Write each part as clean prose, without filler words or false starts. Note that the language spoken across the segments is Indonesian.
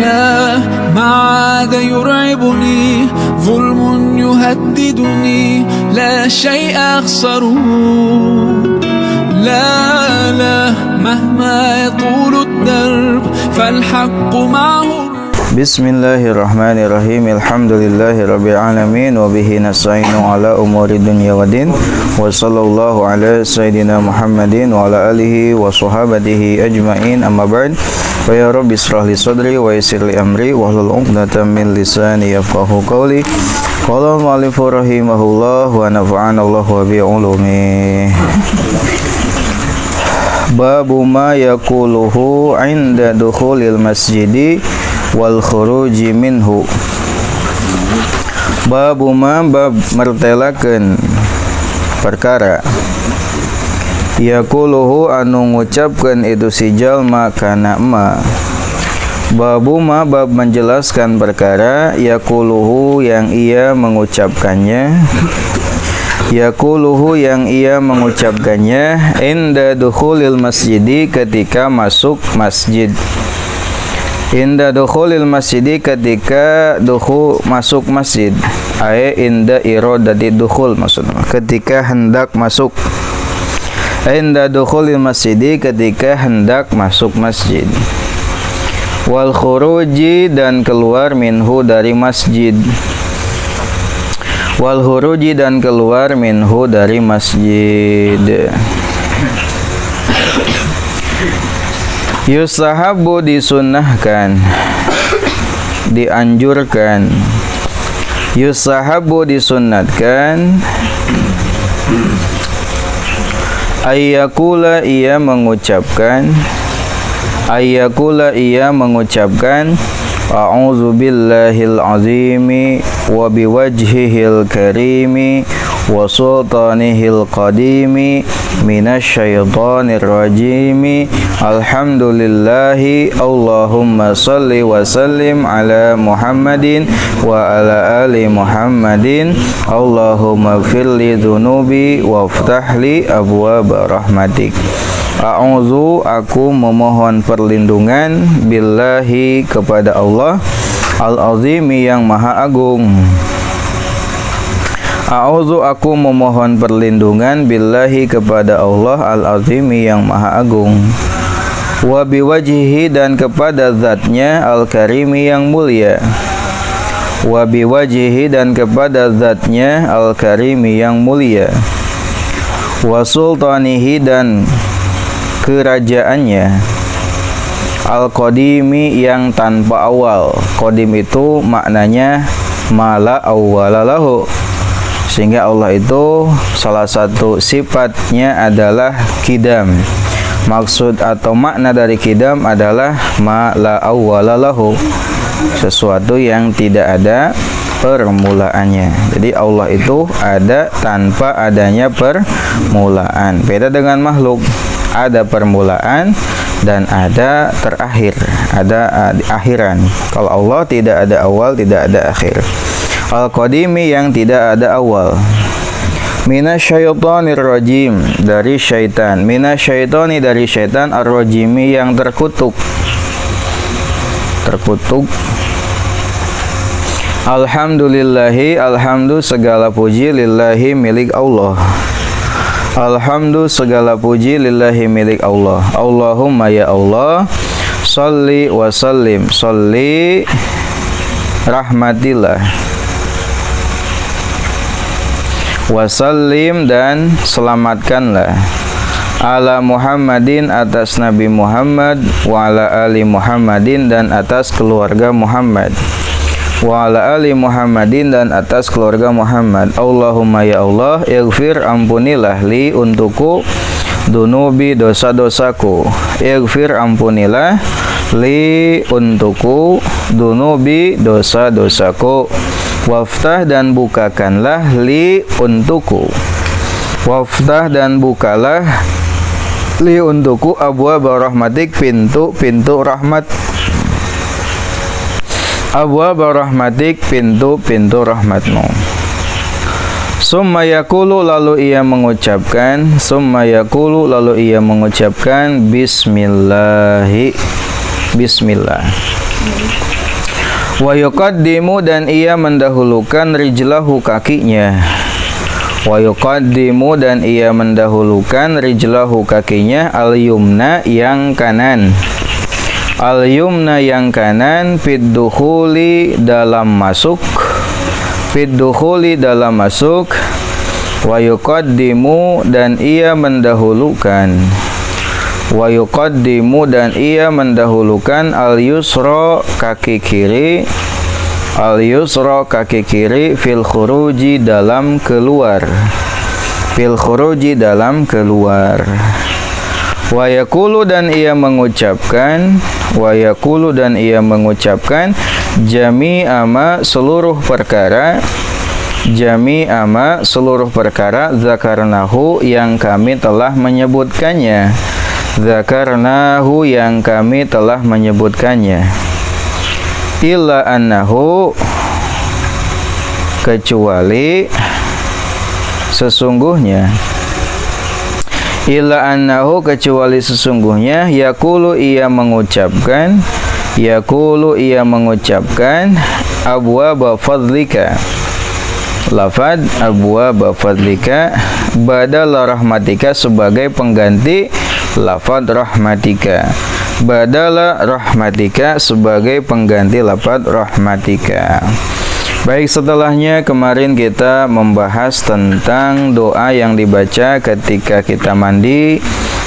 لا ما عاد يرعبني ظلم يهددني لا شيء أخسره لا مهما يطول الدرب فالحق معه. Bismillahirrahmanirrahim. Alhamdulillahirabbil alamin wa bihi nasta'inu ala umuri dunya waddin. Wa sallallahu ala sayidina Muhammadin wa ala alihi wa sahabatihi ajmain. Amma ba'd. Fa ya rabbi israh li sadri wa yassir li amri wa hlul 'uqdatam min lisani yafqahu qawli. Qala al-mu'allif rahimahullah wa nafa'ana Allah wa bi ulumi. Babu ma yaquluhu 'inda dukhulil masjidi wal khuruji minhu. Babu ma bab martelakeun perkara yaquluhu anu ngucapkeun itu si jalma kana ma. Babu ma bab menjelaskan perkara yaquluhu yang ia mengucapkannya, yaquluhu yang ia mengucapkannya inda dukhulil masjidi ketika masuk masjid. Inda dukhulil masjidi ketika masuk masjid. Inda iradati dukhul maksudnya ketika hendak masuk. Inda dukhulil masjidi ketika hendak masuk masjid. Wal khuruji dan keluar minhu dari masjid. Wal khuruji dan keluar minhu dari masjid. Yusahabu disunnahkan, dianjurkan. Yusahabu disunnatkan. Ayyakula ia mengucapkan. Ayyakula ia mengucapkan. A'udzu billahil azimi wa biwajhihil karimi wa sultanihil qadimi minasyaitonir rajimi. Alhamdulillahi Allahumma salli wa sallim ala Muhammadin wa ala ali Muhammadin. Allahumma firli dhunubi waftahli abwaaba rahmatik. A'udzu aku memohon perlindungan billahi kepada Allah al-azimi yang maha agung. A'udzu aku memohon perlindungan billahi kepada Allah al-azimi yang maha agung. Wa biwajhihi dan kepada zatnya al-karimi yang mulia. Wa biwajhihi dan kepada zatnya al-karimi yang mulia. Wa sultanihi dan kerajaannya al-qadimi yang tanpa awal. Qadim itu maknanya mala awwalalahu, sehingga Allah itu salah satu sifatnya adalah kidam. Maksud atau makna dari kidam adalah mala awwalalahu, sesuatu yang tidak ada permulaannya. Jadi Allah itu ada tanpa adanya permulaan. Beda dengan makhluk, ada permulaan dan ada terakhir, ada akhiran. Kalau Allah tidak ada awal, tidak ada akhir. Al-qadimi yang tidak ada awal. Minasyaitonir rajim, dari syaitan. Minasyaitoni dari syaitan, ar-rajimi yang terkutuk. Terkutuk. Alhamdulillahi, alhamdu segala puji lillahi milik Allah. Alhamdu segala puji lillahi milik Allah. Allahumma ya Allah, salli wa sallim. Salli rahmatillah. Wa sallim dan selamatkanlah. Ala Muhammadin atas Nabi Muhammad. Wa ala ali Muhammadin dan atas keluarga Muhammad. Wa ala ali Muhammadin dan atas keluarga Muhammad. Allahumma ya Allah, ighfir ampunilah li untukku dunubi dosa-dosaku. Ighfir ampunilah li untukku dunubi dosa-dosaku. Waftah dan bukakanlah li untukku. Waftah dan bukalah li untukku abwaaba rahmatik, pintu-pintu rahmat. Abwaaba rahmatik, pintu-pintu rahmatmu. Summa yaqulu lalu ia mengucapkan, summa yaqulu lalu ia mengucapkan bismillahi. bismillah. Wa yuqaddimu dan ia mendahulukan rijlahu kakinya. Wa yuqaddimu dan ia mendahulukan rijlahu kakinya al-yumna yang kanan. Al-yumna yang kanan fid-dukhuli dalam masuk. Fid-dukhuli dalam masuk. Wa yuqaddimu dan ia mendahulukan. Wa yuqaddimu dan ia mendahulukan al-yusra kaki kiri. Al-yusra kaki kiri fil khuruji dalam keluar. Fil khuruji dalam keluar. Wa yaqulu dan ia mengucapkan. Wa yaqulu dan ia mengucapkan jami'a ma seluruh perkara. Jami'a ma seluruh perkara zakarnahu yang kami telah menyebutkannya. Zakarnahu yang kami telah menyebutkannya. Illa annahu kecuali sesungguhnya. Illa annahu kecuali sesungguhnya yaqulu ia mengucapkan. Yaqulu ia mengucapkan abwaba fadlika. Lafad abwaba fadlika badal rahmatika sebagai pengganti lafad rahmatika. Badala rahmatika sebagai pengganti lafaz rahmatika. Baik, setelahnya kemarin kita membahas tentang doa yang dibaca ketika kita mandi,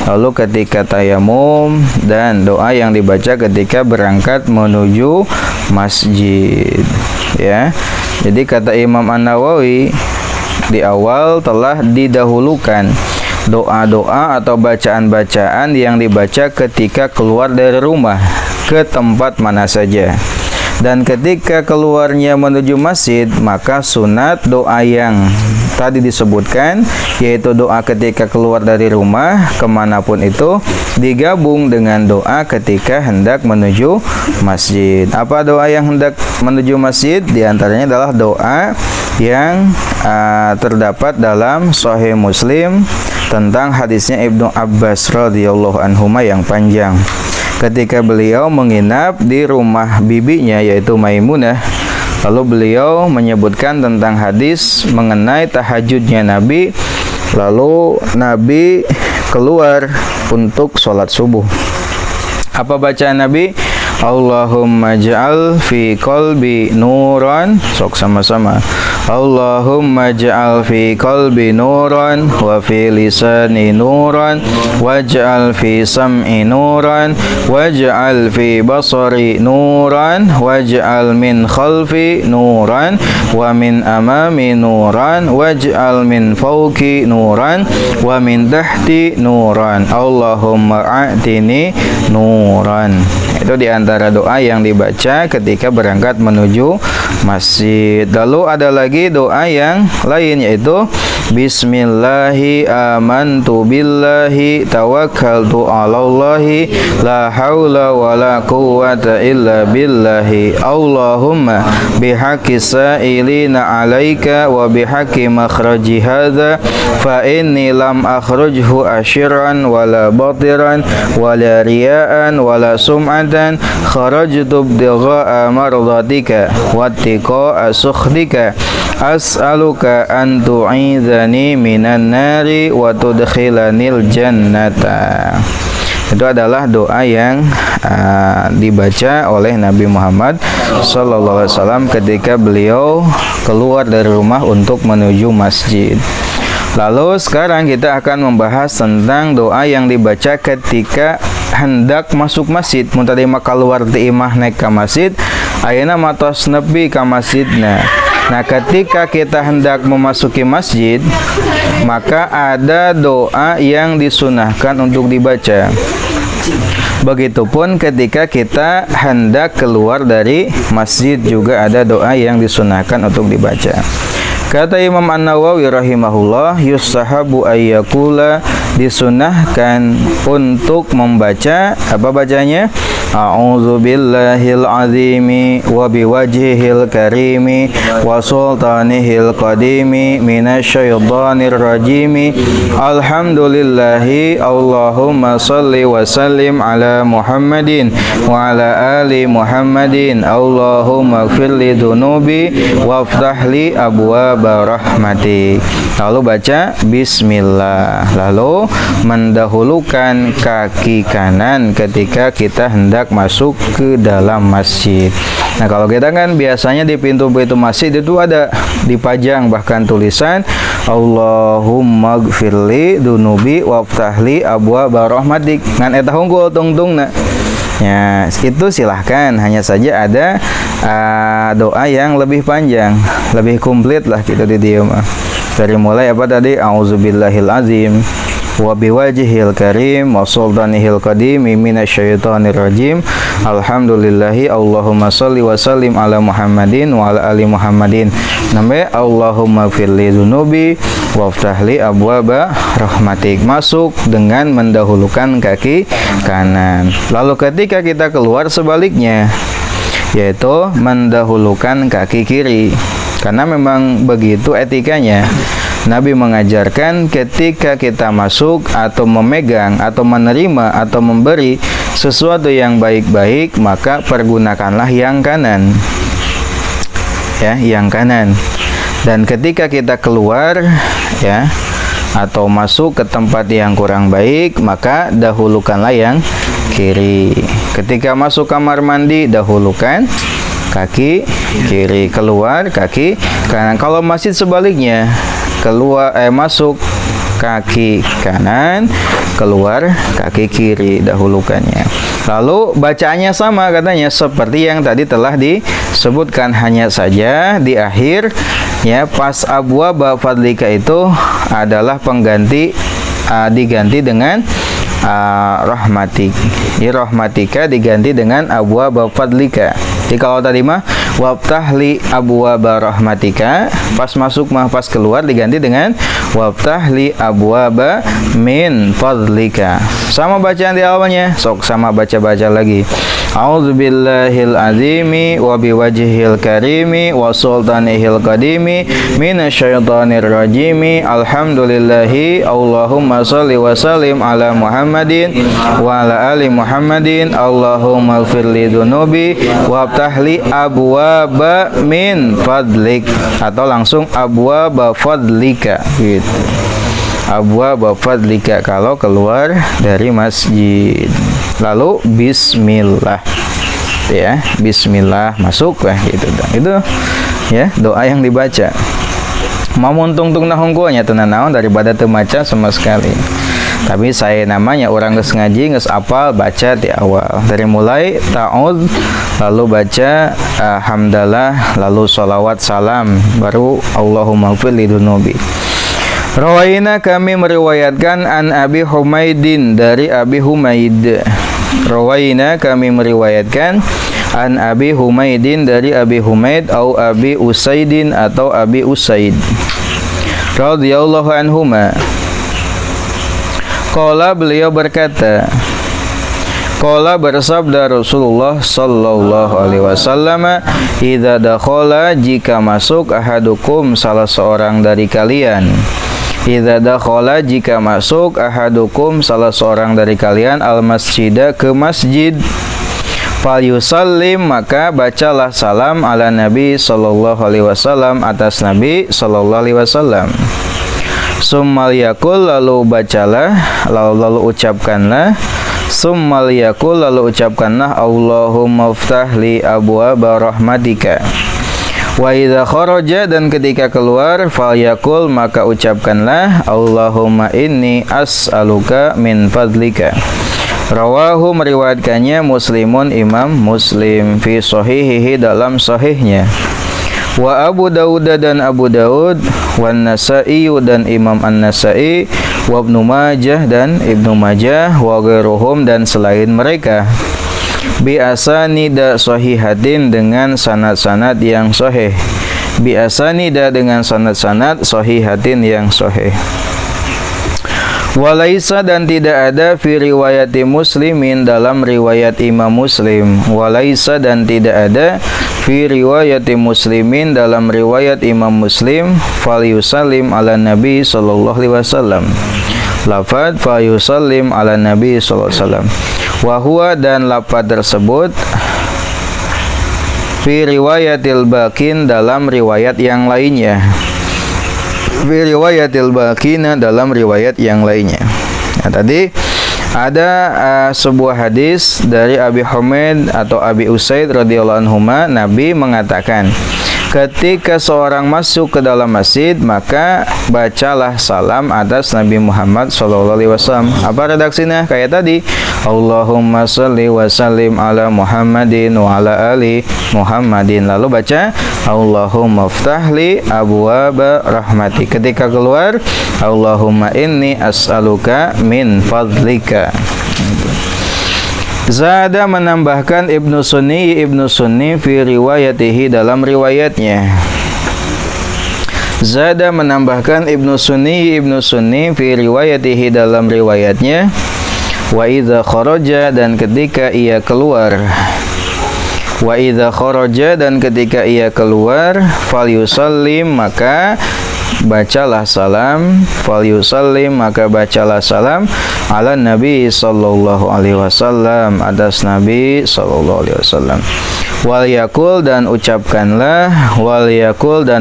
lalu ketika tayamum, dan doa yang dibaca ketika berangkat menuju masjid. Ya. Jadi kata Imam An-Nawawi di awal telah didahulukan doa-doa atau bacaan-bacaan yang dibaca ketika keluar dari rumah ke tempat mana saja. Dan ketika keluarnya menuju masjid, maka sunat doa yang tadi disebutkan, yaitu doa ketika keluar dari rumah kemanapun itu, digabung dengan doa ketika hendak menuju masjid. Apa doa yang hendak menuju masjid? Di antaranya adalah doa yang terdapat dalam Sahih Muslim tentang hadisnya Ibnu Abbas radhiyallahu anhuma yang panjang. Ketika beliau menginap di rumah bibinya yaitu Maimunah, lalu beliau menyebutkan tentang hadis mengenai tahajudnya Nabi, lalu Nabi keluar untuk sholat subuh. Apa bacaan Nabi? Allahumma ja'al fi qalbi nuran. Sok sama-sama. Allahumma ja'al fi qalbi nuran wa fi lisani nuran waj'al fi sam'i nuran waj'al fi basari nuran waj'al min khalfi nuran wa min amami nuran waj'al min fawqi nuran wa min tahti nuran. Allahumma a'tini nuran. Itu di antara doa yang dibaca ketika berangkat menuju masjid. Lalu ada lagi doa yang lain, yaitu Bismillahi amantu billahi tawakkaltu ala Allahi la haula wa la quwwata illa billahi. Allahumma bihaqqi sa'ilina alaika wa bihaqqi makhraji hadha fa inni lam akhrujhu ashiran wa la batiran wa la riya'an wa la sum'atan kharajtu btigha'a mardatika wa tiqa'a sukhdika as'aluka an tu'idhani minan nari wa tudkhilanil jannata. Itu adalah doa yang dibaca oleh Nabi Muhammad sallallahu alaihi wasallam ketika beliau keluar dari rumah untuk menuju masjid. Lalu sekarang kita akan membahas tentang doa yang dibaca ketika hendak masuk masjid. Mun tadi mah keluar ti imah naik ka masjid, ayeuna matos nepi ka masjidna. Nah, ketika kita hendak memasuki masjid, maka ada doa yang disunahkan untuk dibaca. Begitupun ketika kita hendak keluar dari masjid juga ada doa yang disunahkan untuk dibaca. Kata Imam An-Nawawi rahimahullah, yustahabu ayyakula disunahkan untuk membaca apa bacanya? A'udzubillahil azimi wa biwajhihil karimi wa sultanihil qadimi minasyaitonir rajimi. Alhamdulillahi Allahumma salli wa sallim ala Muhammadin wa ala ali Muhammadin. Allahumma ighfirli dzunubi waftahli abwaaba rahmatik. Lalu baca bismillah. Lalu mendahulukan kaki kanan ketika kita hendak masuk ke dalam masjid. Nah, kalau kita kan biasanya di pintu-pintu masjid itu ada dipajang bahkan tulisan Allahumma gfirli dunubi waftahli abwaaba rahmatik. Ngan eta hungkul tungtungna. Ya, itu silahkan, hanya saja ada doa yang lebih panjang, lebih komplit lah gitu di dia mah. Dari mulai apa tadi? A'udzubillahil azim wa biwajhihil karim wa sultanihil qadim minasyaitonir rajim. Alhamdulillahi Allahumma shalli wa sallim ala Muhammadin wa ala ali Muhammadin. Sampai Allahumma firli dzunubi waftahli abwaaba rahmatik. Masuk dengan mendahulukan kaki kanan. Lalu ketika kita keluar sebaliknya, yaitu mendahulukan kaki kiri. Karena memang begitu etikanya. Nabi mengajarkan ketika kita masuk atau memegang atau menerima atau memberi sesuatu yang baik-baik, maka pergunakanlah yang kanan. Ya, yang kanan. Dan ketika kita keluar ya atau masuk ke tempat yang kurang baik, maka dahulukanlah yang kiri. Ketika masuk kamar mandi, dahulukan kaki kiri, keluar kaki kanan. Kalau masjid sebaliknya, masuk kaki kanan, keluar kaki kiri, dahulukannya. Lalu bacaannya sama katanya seperti yang tadi telah disebutkan, hanya saja di akhir ya pas abwaaba fadlika itu adalah pengganti diganti dengan rahmatik. Jadi rahmatika diganti dengan abwaaba fadlika. Jadi kalau tadi mah waftahli abwaaba rahmatika, pas masuk mah pas keluar diganti dengan waftahli abwaaba min fadlika. Sama bacaan di awalnya, sok sama baca-baca lagi. A'udzubillahil azimi wa biwajhihil karimi wa sultanihil qadimi minasyaitonir rajimi. Alhamdulillahi Allahumma shalli wa sallim ala Muhammadin wa ala ali Muhammadin. Allahumma ighfirli dzunubi waftahli abwaaba min fadlik, atau langsung abwaaba fadlika gitu. Abwaaba fadlika kalau keluar dari masjid. Lalu bismillah. Ya, bismillah masuk lah gitu. Itu ya doa yang dibaca. Mau muntung-tung nahungkunya tenan naon daripada teu maca sama sekali. Tapi saya namanya orang geus ngaji geus apal baca di awal. Dari mulai ta'ud lalu baca hamdalah lalu sholawat salam baru Allahumma ighfir li dzunubi. Rawaina kami meriwayatkan an Abi Humaidin dari Abi Humaid. Rawaina kami meriwayatkan an Abi Humaidin dari Abi Humaid au Abi Usaidin atau Abi Usaid radhiyallahu anhuma. Qala beliau berkata, qala bersabda Rasulullah sallallahu alaihi wasallam, idza dakhala jika masuk ahadukum salah seorang dari kalian. Idza dakhala jika masuk ahadukum salah seorang dari kalian al masjida ke masjid, fal yusallim maka bacalah salam ala Nabi sallallahu alaihi wasallam atas Nabi sallallahu alaihi wasallam. Summal yakul lalu bacalah lalu ucapkanlah summal yakul lalu ucapkanlah Allahumma iftah li abwaaba rahmatika. Wa idza kharaja dan ketika keluar falyakul maka ucapkanlah Allahumma inni as'aluka min fadlika. Rawahu meriwayatkannya Muslimun Imam Muslim fi sahihihi dalam sahihnya. Wa Abu Dawud dan Abu Dawud, wan Nasa'i dan Imam An-Nasa'i, wa Ibnu Majah dan Ibnu Majah, wa ghairuhum dan selain mereka. Bi asanida sahihatin dengan sanad-sanad yang sahih. Bi asanida dengan sanad-sanad sahihatin yang sahih. Walaisa dan tidak ada fi riwayati muslimin dalam riwayat Imam Muslim. Walaisa dan tidak ada fi riwayati muslimin dalam riwayat Imam Muslim fal yusallim ala nabi sallallahu alaihi wasallam. Lafad fa yusallim ala nabi sallallahu alaihi wasallam. Wa huwa dan lafad tersebut fi riwayatil bakin dalam riwayat yang lainnya. Fi riwayatil bakina dalam riwayat yang lainnya. Nah, tadi ada sebuah hadis dari Abi Humaid atau Abi Usaid radhiyallahu anhuma, Nabi mengatakan, ketika seorang masuk ke dalam masjid, maka bacalah salam atas Nabi Muhammad SAW. Apa redaksinya? Kayak tadi, Allahumma salli wa sallim ala Muhammadin wa ala ali Muhammadin. Lalu baca, Allahumma ftahli abwaba rahmati. Ketika keluar, Allahumma inni as'aluka min fadlika. Zada menambahkan Ibnu Sunni fi riwayatihi dalam riwayatnya. Zada menambahkan Ibnu Sunni fi riwayatihi dalam riwayatnya. Wa idza kharaja dan ketika ia keluar. Wa idza kharaja dan ketika ia keluar, fal yusallim maka bacalah salam, fal yusallim maka bacalah salam ala Nabi sallallahu alaihi wasallam, atas Nabi sallallahu alaihi wasallam. Wal yakul dan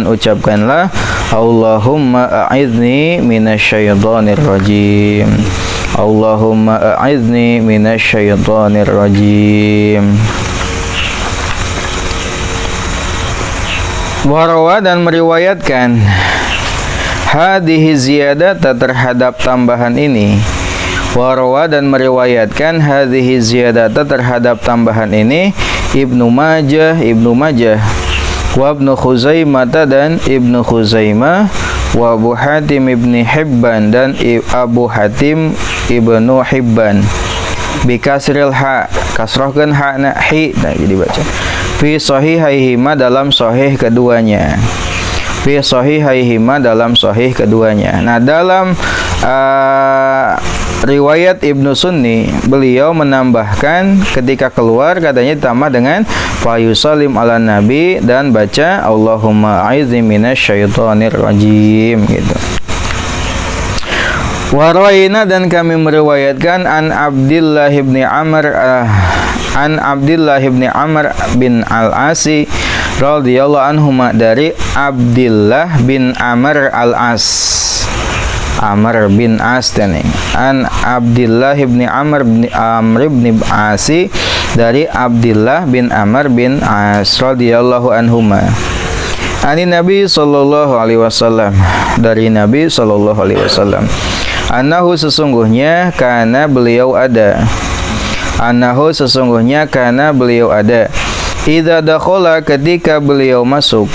ucapkanlah Allahumma a'idzni minasyaitonir rajim. Allahumma a'idzni minasyaitonir rajim. Warawa dan meriwayatkan hadhihi ziyadata terhadap tambahan ini. Warawa dan meriwayatkan hadhihi ziyadata terhadap tambahan ini Ibnu Majah wa Ibnu Khuzaimah dan Ibnu Khuzaimah wa Abu Hatim Ibnu Hibban dan Abu Hatim Ibnu Hibban bi kasril ha, kasrohkeun ha na hi, nah jadi baca fi sahihaihima dalam sahih keduanya. Fi sahihaihima dalam sahih keduanya. Nah, dalam riwayat Ibnu Sunni, beliau menambahkan ketika keluar katanya ditambah dengan fa yusallim ala nabi dan baca Allahumma a'idzni minasyaitonir rajim gitu. Waraina dan kami meriwayatkan an Abdullah bin Amr bin Al-Asi radhiyallahu anhuma, dari Abdullah bin Amr Al-As. Amr bin As tani. An Abdullah bin Amr bin Asi, dari Abdullah bin Amr bin As radhiyallahu anhuma. Ani Nabi sallallahu alaihi wasallam, dari Nabi sallallahu alaihi wasallam. Annahu sesungguhnya karena beliau ada. Annahu sesungguhnya karena beliau ada. Idza dakhala ketika beliau masuk.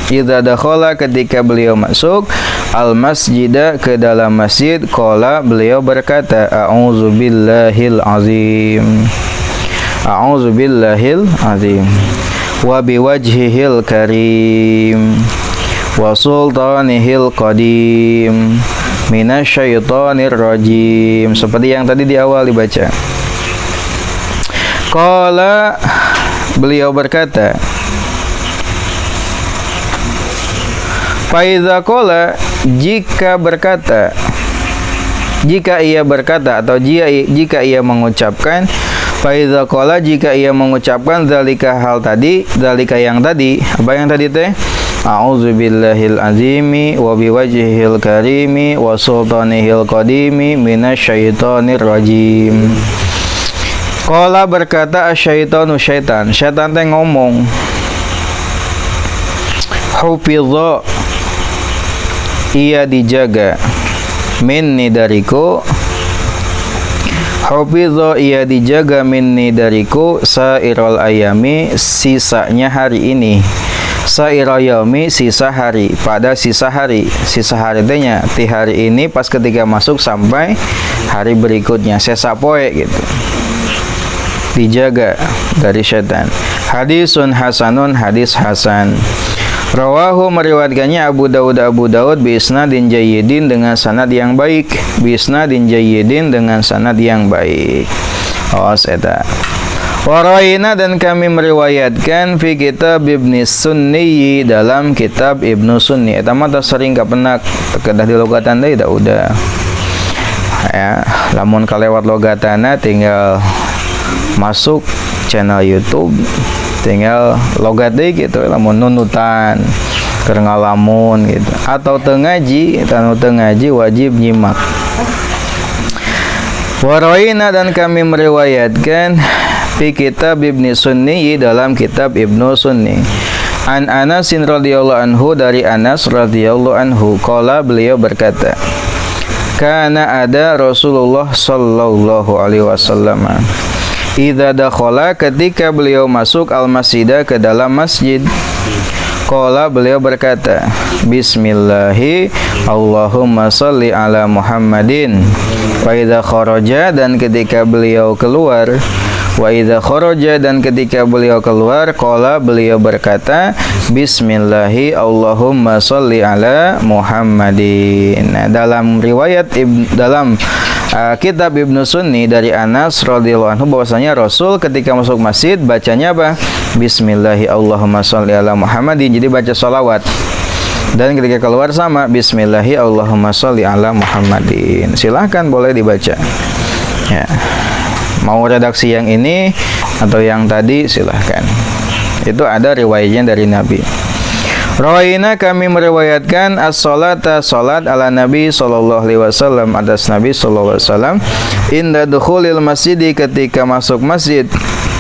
Idza dakhala ketika beliau masuk al masjida ke dalam masjid, qala beliau berkata a'udzubillahil azim. A'udzubillahil azim wa biwajhihil karim wa sultanihil qadim minasyaitonir rajim, seperti yang tadi di awal dibaca. Qala beliau berkata, Faiza qala jika berkata, jika ia berkata atau jika ia mengucapkan, Faiza qala jika ia mengucapkan zalika hal tadi, zalika yang tadi, apa yang tadi teh? A'udzubillahil azimi wa biwajhihil karimi wa sultanihil qadimi minasyaitonir rajim. Qala berkata asyaitonu syaitan. Syaitan teh ngomong, hufidha ia dijaga, minni dariku, hufidha ia dijaga, minni dariku, sairul ayami sisanya hari ini. Saira yaumi sisa hari, pada sisa hari. Sisa hari tanya ti hari ini pas ketika masuk sampai hari berikutnya, sesa poe gitu. Dijaga dari syaitan. Hadisun hasanun, hadis hasan. Rawahu meriwayatkannya Abu Daud bi isnadin jayyidin dengan sanad yang baik, bi isnadin jayyidin dengan sanad yang baik. Awas eta. Waraina dan kami meriwayatkan fi kitab Ibnu Sunni dalam kitab Ibnu Sunni. Eta mah sering kapenak kedah di logatan deui da udah. Ya, lamun kalewat logatana tinggal masuk channel YouTube, tinggal logat deui gitu lamun nunutan keur ngalamun gitu. Atau teu ngaji, tanu teu ngaji wajib nyimak. Waraina dan kami meriwayatkan fi kitab Ibnu Sunni dalam kitab Ibnu Sunni. An Anas radhiyallahu anhu dari Anas radhiyallahu anhu qala beliau berkata, kana ada Rasulullah sallallahu alaihi wasallam idza dakhala ketika beliau masuk al-masjidah ke dalam masjid qala beliau berkata bismillahi Allahumma shalli ala Muhammadin wa idza kharaja dan ketika beliau keluar wa idza kharaja dan ketika beliau keluar qala beliau berkata bismillahi Allahumma shalli ala Muhammadin. Nah, dalam riwayat dalam kitab Ibnu Sunni dari Anas radhiyallahu anhu bahwasanya Rasul ketika masuk masjid bacanya apa? Bismillahi Allahumma shalli ala Muhammadin. Jadi baca salawat. Dan ketika keluar sama bismillahi Allahumma shalli ala Muhammadin. Silahkan boleh dibaca. Ya. Mau redaksi yang ini atau yang tadi silahkan. Itu ada riwayatnya dari Nabi. Rawaina kami meriwayatkan as-salata salat ala Nabi sallallahu alaihi wasallam atas Nabi sallallahu alaihi wasallam inda dukhulil masjid ketika masuk masjid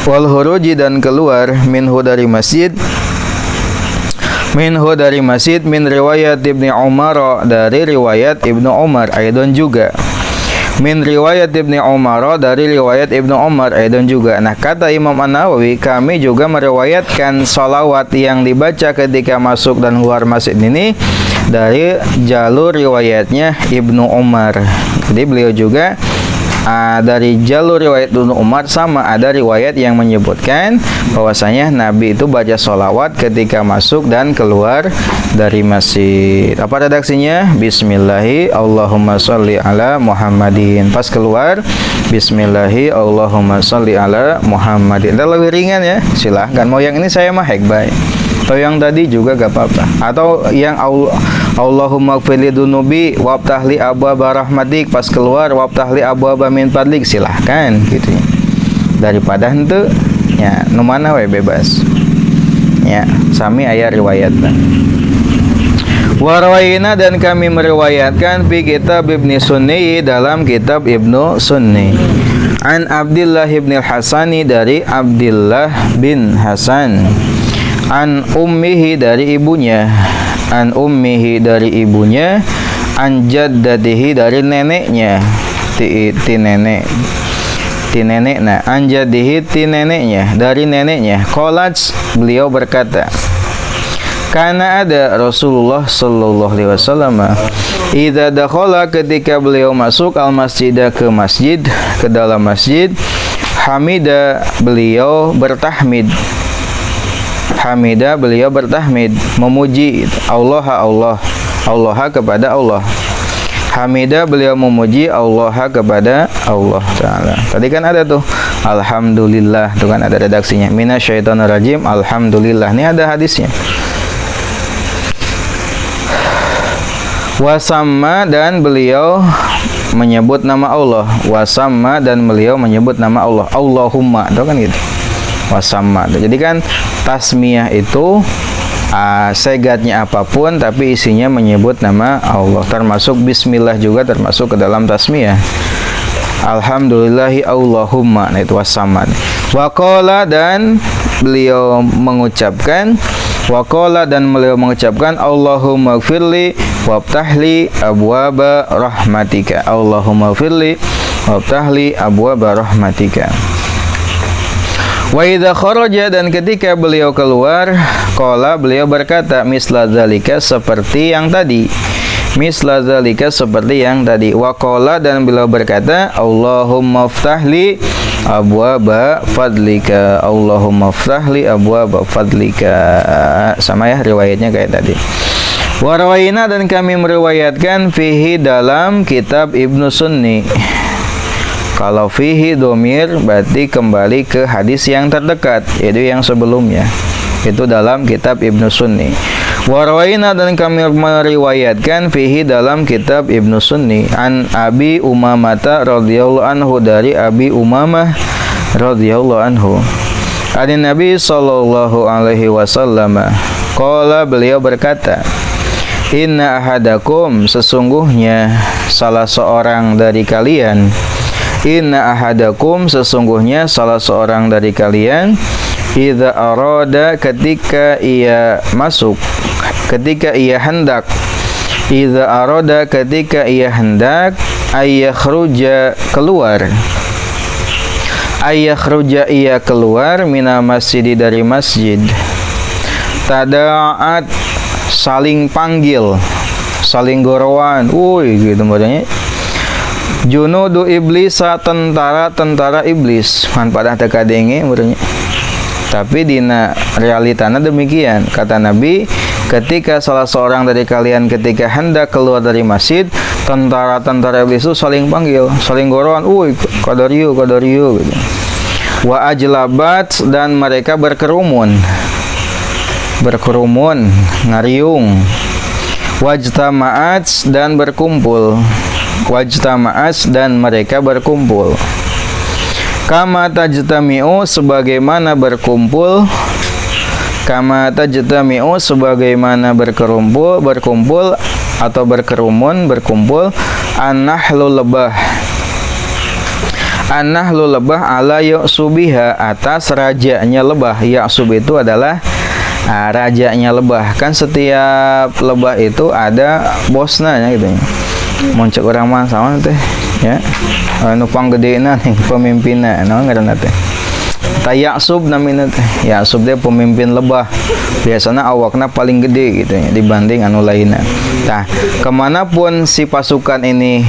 wal huruji dan keluar minhu dari masjid min riwayat Ibnu Umar dari riwayat Ibnu Umar aidon juga min riwayat Ibnu Umar dari riwayat Ibnu Umar aidon juga. Nah, kata Imam An-Nawawi kami juga meriwayatkan salawat yang dibaca ketika masuk dan keluar masjid ini dari jalur riwayatnya Ibnu Umar. Jadi beliau juga dari jalur riwayat Ibnu Umar sama ada riwayat yang menyebutkan bahwasanya Nabi itu baca sholawat ketika masuk dan keluar dari masjid. Apa redaksinya? Bismillahi Allahumma sholli ala Muhammadin. Pas keluar Bismillahi Allahumma sholli ala Muhammadin. Itu lebih ringan ya. Silahkan. Mau yang ini saya mah hekbay. Atau yang tadi juga gak apa-apa. Atau yang Allahumma gfirli dunubi wabtahli abwaba rahmatik, pas keluar wabtahli abwaba min fadlik, silahkan gitu ya. Daripada henteu ya nu mana we bebas. Ya, sami aya riwayatna. Warawayna dan kami meriwayatkan fi kitab Ibnu Sunni dalam kitab Ibnu Sunni. An Abdullah bin Al-Hasani dari Abdullah bin Hasan. An ummihi dari ibunya, an ummihi dari ibunya, an jaddatihi dari neneknya, ti neneknya, an jaddihi ti neneknya, dari neneknya. Qalat beliau berkata, karena ada Rasulullah sallallahu alaihi wasallam idza dakhala ketika beliau masuk al-masjidah ke masjid, ke dalam masjid, hamida beliau bertahmid. Hamida beliau bertahmid, memuji Allah kepada Allah. Hamida beliau memuji Allah kepada Allah Ta'ala. Tadi kan ada tuh alhamdulillah, tuh kan ada redaksinya minasyaitonirrajim, alhamdulillah. Ini ada hadisnya. Wasamma dan beliau menyebut nama Allah. Wasamma dan beliau menyebut nama Allah. Allahumma, tuh kan gitu. Wasamma. Jadi kan tasmiyah itu segatnya apapun tapi isinya menyebut nama Allah, termasuk bismillah juga termasuk ke dalam tasmiyah. Alhamdulillahi Allahumma, nah itu wasamma. Waqala dan beliau mengucapkan Allahumma gfirli wabtahli abwaba rahmatika. Allahumma gfirli wabtahli abwaba rahmatika. Wa idza kharaja dan ketika beliau keluar, qala beliau berkata misla zalika seperti yang tadi. Misla zalika seperti yang tadi. Wa qala dan beliau berkata Allahumma ftahli abwaaba fadlika, Allahumma ftahli abwaaba fadlika. Sama ya riwayatnya kayak tadi. Warawayna, dan kami meriwayatkan fihi dalam kitab Ibnu Sunni. Kalau fihi domir berarti kembali ke hadis yang terdekat, yaitu yang sebelumnya. Itu dalam kitab Ibnu Sunni. Warawayna, dan kami meriwayatkan fihi dalam kitab Ibnu Sunni an Abi Umamah radhiyallahu anhu, dari Abi Umamah radhiyallahu anhu. Ani Nabi sallallahu alaihi wasallam qala, beliau berkata, inna ahadakum, sesungguhnya salah seorang dari kalian, inna ahadakum, sesungguhnya salah seorang dari kalian, idza arada, ketika ia masuk, ketika ia hendak, idza arada, ketika ia hendak, ayakhruja, keluar, ayakhruja, ia keluar, mina masjidi, dari masjid, tada'at, saling panggil, saling gorowan, woi gitu maksudnya. Junudu iblisa, tentara-tentara iblis, man pada tekadenge maksudnya. Tapi dina realitana demikian, kata Nabi, ketika salah seorang dari kalian ketika hendak keluar dari masjid, tentara-tentara iblis itu saling panggil, saling gorowan, woi qadariyu gitu. Wa ajlabat, dan mereka berkerumun, ngariung. Wajtama'at, dan berkumpul, wajtama'at, dan mereka berkumpul. Kama tajtami'u, sebagaimana berkumpul, kama tajtami'u, sebagaimana berkumpul atau berkerumun, berkumpul, an-nahlu, lebah, an-nahlu, lebah, ala ya'subiha, atas rajanya lebah. Ya'sub itu adalah rajanya lebah. Kan setiap lebah itu ada bosnya gitu ya. Muncul orang mah sama teh ya. Nupang gedena nih pemimpinna, naon ngaranna teh. Ta Ya'sub namina teh. Ya'sub dia pemimpin lebah. Biasanya awakna paling gede gitu ya dibanding anu lainna. Tah, kemanapun si pasukan ini,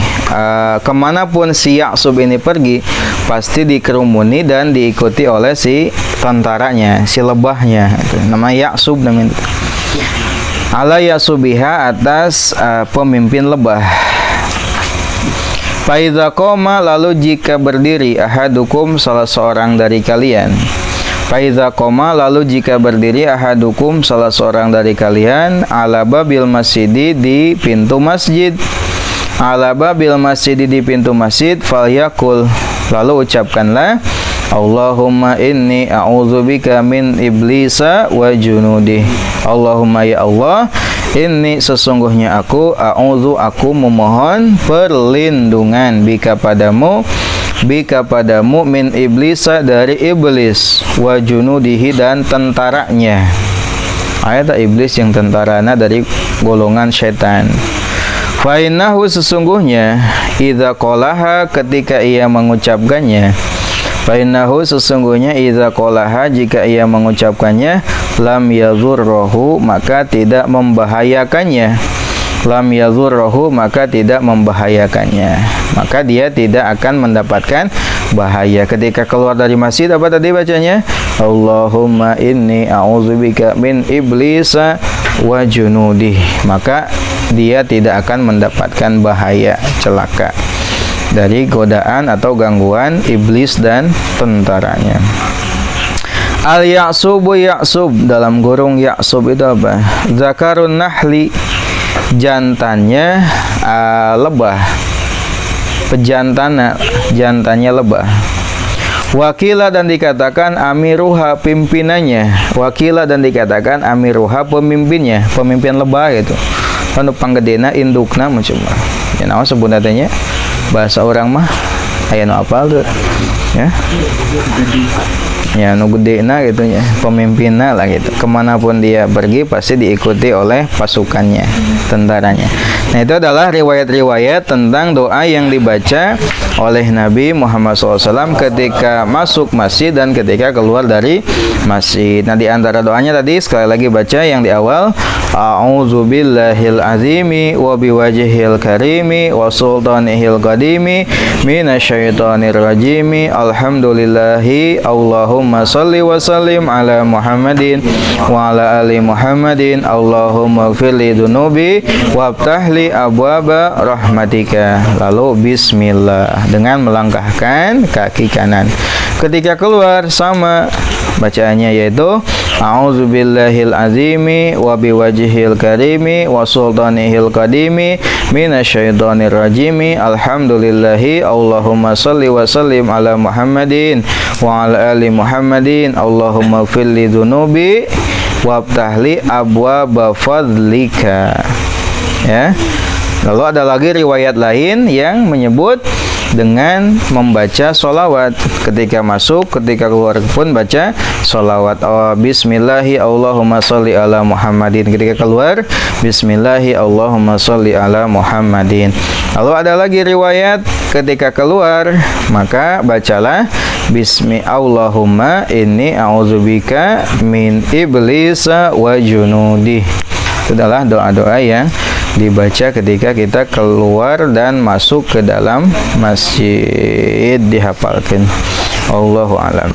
kemanapun si Ya'sub ini pergi, pasti dikerumuni dan diikuti oleh si tentaranya, si lebahnya. Itu namanya Ya'sub namanya. Ala Ya'subiha, atas pemimpin lebah. Faidza qoma, lalu jika berdiri, ahadukum, salah seorang dari kalian. Faidza qoma, lalu jika berdiri, ahadukum, salah seorang dari kalian, ala babil masjidi, di pintu masjid, ala babil masjidi, di pintu masjid, falyakul, lalu ucapkanlah, Allahumma inni a'udzubika min iblisa wa junudi. Allahumma, ya Allah, ini sesungguhnya aku, a'udzu, aku memohon perlindungan, bika padamu, min iblisa, dari iblis, wa junudihi, dan tentaranya. Ayat iblis yang tentarana dari golongan setan. Fa innahu, sesungguhnya, idza qalaha, ketika ia mengucapkannya, fa innahu, sesungguhnya, idza qalaha, jika ia mengucapkannya, lam yadhurruhu, maka tidak membahayakannya, lam yadhurruhu, maka tidak membahayakannya, maka dia tidak akan mendapatkan bahaya. Ketika keluar dari masjid, apa tadi bacanya? Allahumma inni a'udzubika min iblisa wa junudi, maka dia tidak akan mendapatkan bahaya, celaka dari godaan atau gangguan iblis dan tentaranya. Al-Ya'subu, Ya'sub, dalam gurung Ya'sub itu apa? Zakarun nahli, jantannya lebah, pejantana, jantannya lebah. Wakila, dan dikatakan amiruha, pimpinannya. Wakila, dan dikatakan amiruha, pemimpinnya, pemimpin lebah itu. Anu panggedena indukna macam ya naon sebutannya bahasa orang mah aya nu apal tuh ya. ya nu gedena gitu ya, pemimpinnya lah gitu. Kemanapun dia pergi pasti diikuti oleh pasukannya, tentaranya. Nah, itu adalah riwayat-riwayat tentang doa yang dibaca oleh Nabi Muhammad SAW ketika masuk masjid dan ketika keluar dari masjid. Nah, di antara doanya tadi sekali lagi baca yang di awal, a'udzubillahil azimi wa biwajhil karimi wa sultanihil qadimi minasyaitonir rajimi alhamdulillahi Allahumma shalli wa sallim ala Muhammadin wa ala ali Muhammadin Allahumma ighfirli dzunubi wabtahli abwaba rahmatika. Lalu bismillah dengan melangkahkan kaki kanan. Ketika keluar sama bacaannya, yaitu a'udzubillahil azimi wa biwajhil karimi wa sultanihil qadimi minasyaitonir rajimi alhamdulillahi Allahumma shalli wa sallim ala Muhammadin wa ala ali Muhammadin Allahumma ighfirli dzunubi wabtahli abwaba fadlika. Ya. Lalu ada lagi riwayat lain yang menyebut dengan membaca sholawat. Ketika masuk, ketika keluar pun baca sholawat. Bismillahi Allahumma sholli ala Muhammadin. Ketika keluar, Bismillahi Allahumma sholli ala Muhammadin. Lalu ada lagi riwayat ketika keluar, maka bacalah Bismi Allahumma inni a'udzubika min iblisa wa junudi. Itu adalah doa-doa yang dibaca ketika kita keluar dan masuk ke dalam masjid, dihafalkan. Allahu a'lam.